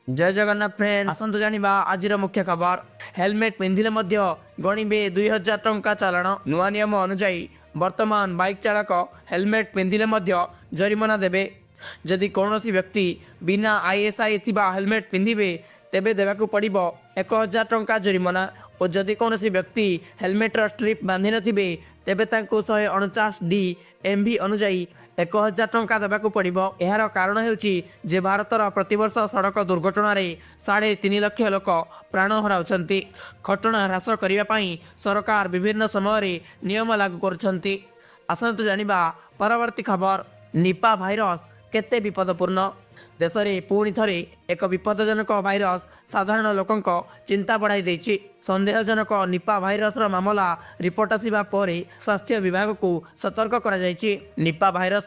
जय जगन्नाथ फ्रेंड्स, आसतु जानिबा आजिर मुख्य खबर। हेलमेट पिंधिले मध्य गणिबे 2000 टंका चालाण। नुआ नियम अनुसार वर्तमान बाइक चालक हेलमेट पिंधिले मध्य जरिमाना देबे। जदि कौनसी व्यक्ति बिना आईएसआई थिबा हेलमेट पिंधिबे तेबे देबाकू पड़िबो 1000 टंका जरिमाना। और जदि कौनसी व्यक्ति हेलमेटर स्ट्रिप बांधि नथिबे तेबे तांको 149 डी एमवी अनुसार 1000 टंका देबाकू पड़िबो। एहार कारण हेउची जे भारतर प्रतिवर्ष सड़क दुर्घटना 3.5 लाख लोक प्राण हराउछंती। घटना ह्रास करिबा पई सरकार विभिन्न समय नियम लागू करुछंती। आसंतु जानिबा परवर्ती खबर। निपा भाइरस केते विपदपूर्ण। देश में पुणी थरे एक विपदजनक भाइरस साधारण लोकंक चिंता बढ़ाई देछि। संदेहजनक निपा भाइरस मामला रिपोर्ट आसिबा परे स्वास्थ्य विभाग को सतर्क करा जायछि। निपा भाइरस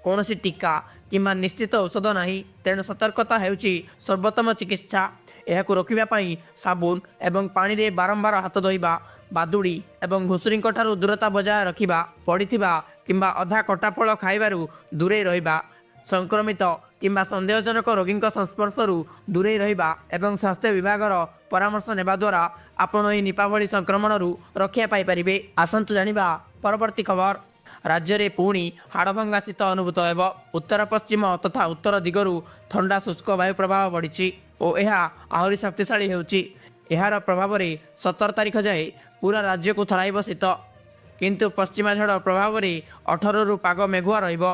कौनसी टीका किंबा निश्चित औषध नाही, तेणु सतर्कता हेउछि सर्वोत्तम चिकित्सा। एहाकु रोकिबा पई साबुन एवं पानी रे बारंबार हाथ धोइबा, बादुड़ी एवं घुसुरींक ठारू दूरता बजाय रखिबा, पड़िथिबा किंबा अधा कटाफल खाइबारु दूरे रहिबा, संक्रमित किंबा संदेहजनक रोगी संस्पर्शरू दूरे रहिबा एवं स्वास्थ्य विभागर परामर्श नेबा द्वारा आपण एही निपा भली संक्रमणरू रक्षा पाई परिबे। आसंतु जानिबा परवर्ती खबर। राज्य में पुणी हाड़भंगा शीत अनुभूत हेब। उत्तर पश्चिम तथा उत्तर दिगरू ठंडा शुष्क वायु प्रभाव बढ़ी और यह आहरी शक्तिशाली होउची। एहार प्रभाव में 17 तारिख जाए पूरा राज्य को थराइब शीत, किंतु पश्चिमा झड़ प्रभाव में 18 रु पाग मेघुआ रहिब।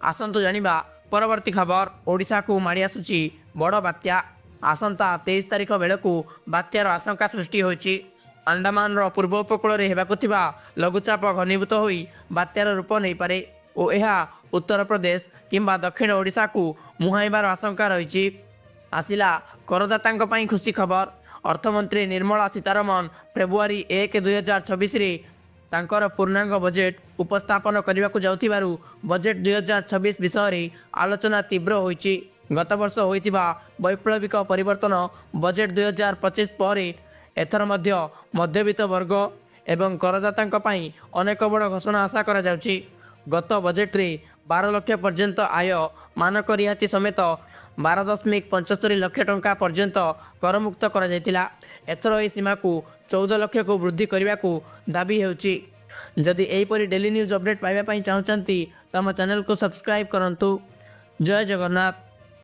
आसंतु जानिबा परवर्ती खबर। ओडिशा को माड़ी आसुची बड़ बात्या। आसंता 23 तारिख बेलू बात्यार आशंका सृष्टि होइची। अंडमान पूर्व उपकूल में हेबाकु थिबा लघुचाप घनीभूत होई बात्यार रूप नहीं पारे और यह उत्तर प्रदेश किंबा दक्षिण ओडिशा को मुहाइबार आशंका रही। आसिला करदातांक पई खुशी खबर। अर्थमंत्री निर्मला सीतारमण फेब्रुआरी 1, 2026 रे तांकर पूर्णांग बजेट उपस्थापन करने को जाउथिबारु बजेट 2026 विषय आलोचना तीव्र होइची। गत वर्ष होइतिबा वैप्लविक परिवर्तन बजेट 2025 पर एथर मध्यवित्त वर्ग एवं करदातांक पई अनेक बड़ घोषणा आशा करा जाउची। गत बजेट रे 12 लाख पर्यंत आय मानक रिहाती समेत 12.75 लाख टंका पर्यंत करमुक्त करा जायतिला। एथर एही सीमा को 14 लाख को वृद्धि करने को दाबी हेउची। जदि एहीपरि डेली न्यूज अपडेट पाइबा पई चाहुचंती त हम चैनल को सब्सक्राइब करंतु। जय जगन्नाथ।